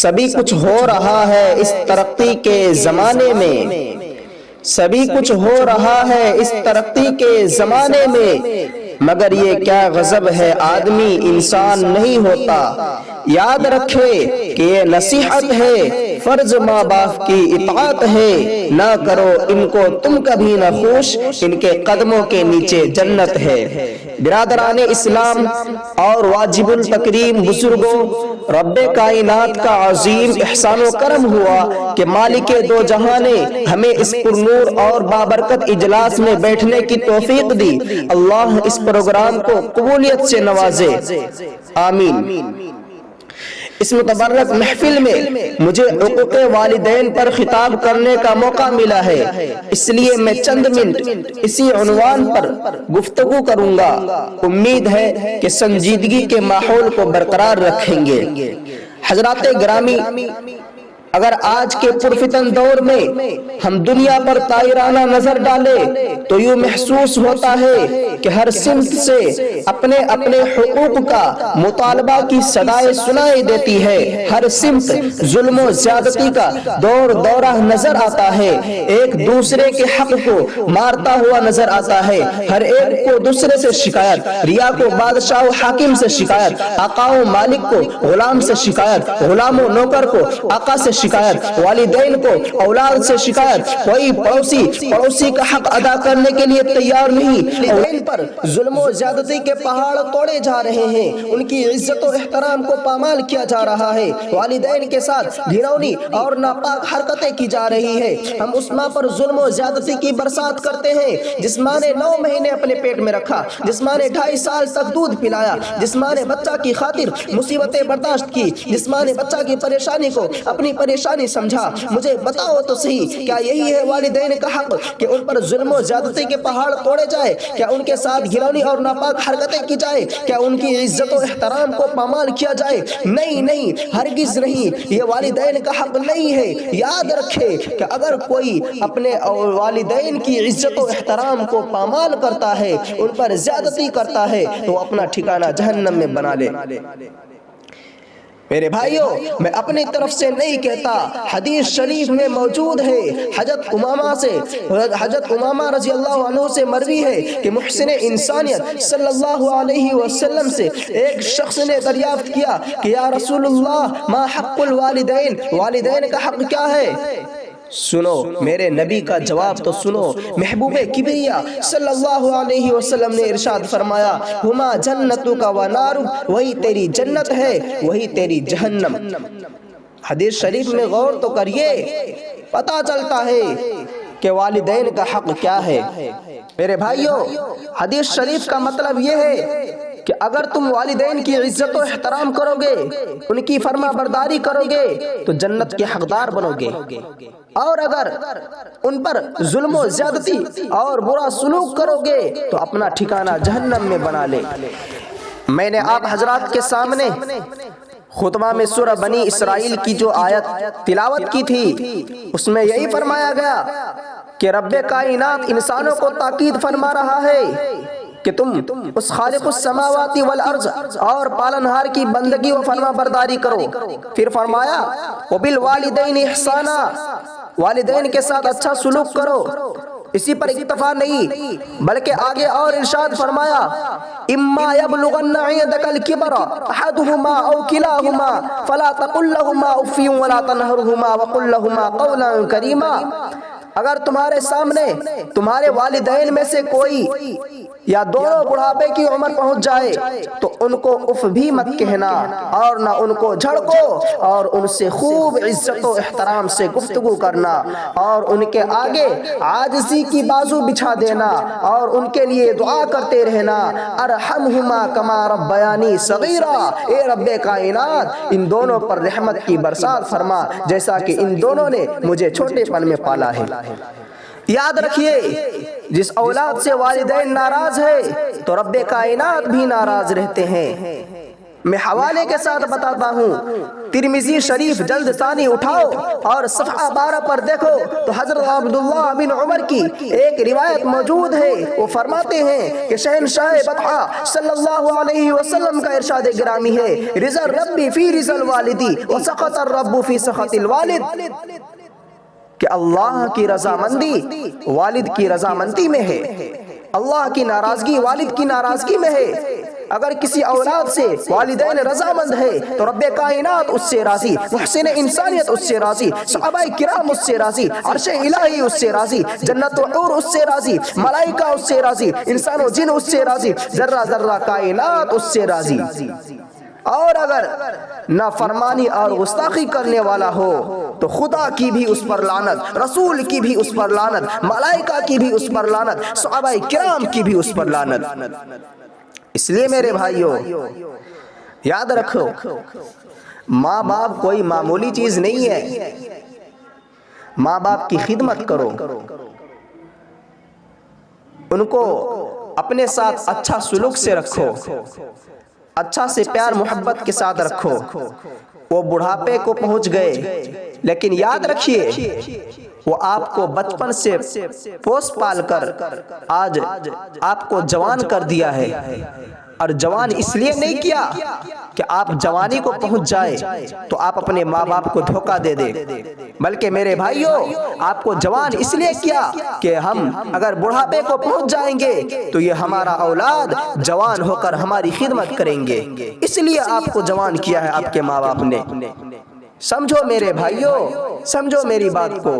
سبھی کچھ ہو رہا ہے اس ترقی کے زمانے میں، سبھی کچھ ہو رہا ہے اس ترقی کے زمانے میں، مگر یہ کیا غضب ہے آدمی انسان نہیں ہوتا۔ یاد رکھے کہ یہ نصیحت ہے، فرض ماں باپ کی اطاعت ہے، نہ کرو ان کو تم کبھی نہ خوش، ان کے قدموں کے نیچے جنت ہے۔ برادران اسلام اور واجب التکریم بزرگوں، رب کائنات کا عظیم احسان و کرم ہوا کہ مالک دو جہاں نے ہمیں اس پرنور اور بابرکت اجلاس میں بیٹھنے کی توفیق دی۔ اللہ اس پروگرام کو قبولیت سے نوازے، آمین۔ اس متبرک محفل میں مجھے حقوق والدین پر خطاب کرنے کا موقع ملا ہے، اس لیے میں چند منٹ اسی عنوان پر گفتگو کروں گا۔ امید ہے کہ سنجیدگی کے ماحول کو برقرار رکھیں گے۔ حضرات گرامی، اگر آج کے پرفتن دور میں ہم دنیا پر طائرانہ نظر ڈالیں تو یوں محسوس ہوتا ہے کہ ہر سمت سے اپنے اپنے حقوق کا مطالبہ کی صدائیں سنائی دیتی ہے، ہر سمت ظلم و زیادتی کا دور دورہ نظر آتا ہے، ایک دوسرے کے حق کو مارتا ہوا نظر آتا ہے، ہر ایک کو دوسرے سے شکایت، ریا کو بادشاہ و حاکم سے شکایت، آقا و مالک کو غلام سے شکایت، غلام و نوکر کو آقا سے شکایت، والدین کو اولاد سے شکایت، کوئی پڑوسی کا حق ادا کرنے کے لیے تیار نہیں، ان پر ظلم و زیادتی کے پہاڑ توڑے جا رہے ہیں، ان کی عزت و احترام کو پامال کیا جا رہا ہے، والدین کے ساتھ گھناؤنی اور ناپاک حرکتیں کی جا رہی ہے۔ ہم اس ماں پر ظلم و زیادتی کی برسات کرتے ہیں جس ماں نے 9 مہینے اپنے پیٹ میں رکھا، جس ماں نے 2.5 سال تک دودھ پلایا، جس ماں نے بچہ کی خاطر مصیبتیں برداشت کی، جس ماں نے بچہ کی پریشانی کو اپنی پریشانی سمجھا۔ مجھے بتاؤ تو صحیح، کیا یہی ہے والدین کا حق کہ ان پر ظلم و زیادتی کے پہاڑ توڑے جائے؟ کیا ان کے ساتھ گھناؤنی اور ناپاک حرکتیں کی جائے؟ کیا ان کی عزت و احترام کو پامال کیا جائے؟ نہیں نہیں، ہرگز نہیں، یہ والدین کا حق نہیں ہے۔ یاد رکھے کہ اگر کوئی اپنے والدین کی عزت و احترام کو پامال کرتا ہے، ان پر زیادتی کرتا ہے، تو اپنا ٹھکانہ جہنم میں بنا لے۔ میرے بھائیوں، میں اپنی طرف سے نہیں کہتا، حدیث شریف میں موجود ہے، حضرت امامہ رضی اللہ عنہ سے مروی ہے کہ محسن انسانیت صلی اللہ علیہ وسلم سے ایک شخص نے دریافت کیا کہ یا رسول اللہ، ما حق الوالدین، والدین کا حق کیا ہے؟ سنو میرے نبی کا جواب تو سنو۔ محبوب کبریا صلی اللہ علیہ وسلم نے ارشاد فرمایا، ہما جنتک و نارک، وہی تیری جنت ہے، وہی تیری جہنم۔ حدیث شریف میں غور تو کریے، پتہ چلتا ہے کہ والدین کا حق کیا ہے۔ میرے بھائیوں، حدیث شریف کا مطلب یہ ہے کہ اگر تم والدین کی عزت و احترام کرو گے، ان کی فرما برداری کرو گے تو جنت کے حقدار بنو گے، اور اگر ان پر ظلم و زیادتی اور برا سلوک کرو گے تو اپنا ٹھکانہ جہنم میں بنا لے۔ میں نے آپ حضرات کے سامنے خطبہ میں سورہ بنی اسرائیل کی جو آیت تلاوت کی تھی، اس میں یہی فرمایا گیا کہ رب کائنات انسانوں کو تاکید فرما رہا ہے کہ تم اس خالق السماوات والارض اور پالنہار کی بندگی و فرما برداری کرو۔ پھر فرمایا وبالوالدین احسانا، والدین کے ساتھ اچھا سلوک کرو۔ اسی پر اکتفا نہیں بلکہ آگے اور ارشاد فرمایا، اما یبلغن عندک الکبر احدهما او کلاهما فلا تقل لهما اف ولا تنهرهما وقل لهما قولا کریما۔ اگر تمہارے سامنے تمہارے والدین میں سے کوئی یا دونوں بڑھاپے کی عمر پہنچ جائے تو ان کو اف بھی مت کہنا، اور نہ ان کو جھڑکو، اور ان سے خوب عزت و احترام سے گفتگو کرنا، اور ان کے آگے عاجزی کی بازو بچھا دینا، اور ان کے لیے دعا کرتے رہنا، ارحمہما کما ربیانی صغیرا، اے رب کائنات ان دونوں پر رحمت کی برسات فرما جیسا کہ ان دونوں نے مجھے چھوٹے پن میں پالا ہے۔ یاد رکھیے، جس اولاد سے والدین ناراض ہے تو رب کائنات بھی ناراض رہتے ہیں۔ میں حوالے کے ساتھ بتاتا ہوں، ترمذی شریف جلد ثانی اٹھاؤ اور صفحہ 12 پر دیکھو تو حضرت عبداللہ بن عمر کی ایک روایت موجود ہے۔ وہ فرماتے ہیں کہ شہنشاہ بطحہ صلی اللہ علیہ وسلم کا ارشاد گرامی ہے، رضا الرب فی رضا الوالدی وسخط الرب فی سخط الوالد، کہ اللہ کی رضامندی والد کی رضامندی میں ہے، اللہ کی ناراضگی والد کی ناراضگی میں ہے۔ اگر کسی اولاد سے والدین رضامند ہے تو رب کائنات اس سے راضی، محسن انسانیت اس سے راضی، صحابہ کرام اس سے راضی، عرش الہی اس سے راضی، جنت و حور اس سے راضی، ملائکہ اس سے راضی، انسان و جن اس سے راضی، ذرہ ذرہ کائنات اس سے راضی۔ اور اگر نافرمانی اور گستاخی کرنے والا ہو تو خدا کی بھی اس پر لعنت، رسول کی بھی اس پر لعنت، ملائکہ کی بھی اس پر لعنت، صحابہ کرام کی بھی اس پر لعنت۔ اس لیے میرے بھائیوں یاد رکھو، ماں باپ کوئی معمولی چیز نہیں ہے۔ ماں باپ کی خدمت کرو، ان کو اپنے ساتھ اچھا سلوک سے رکھو، اچھا سے پیار محبت کے ساتھ رکھو۔ وہ بڑھاپے کو پہنچ گئے لیکن یاد رکھیے وہ آپ کو بچپن سے پوس پال کر آج آپ کو جوان کر دیا ہے، اور جوان اس لیے نہیں کیا کہ آپ جوانی کو پہنچ جائے تو آپ اپنے ماں باپ کو دھوکہ دے دے، بلکہ میرے بھائیوں آپ کو جوان اس لیے کیا کہ ہم اگر بڑھاپے کو پہنچ جائیں گے تو یہ ہمارا اولاد جوان ہو کر ہماری خدمت کریں گے، اس لیے آپ کو جوان کیا ہے آپ کے ماں باپ نے۔ سمجھو میرے بھائیوں، سمجھو میری بات کو۔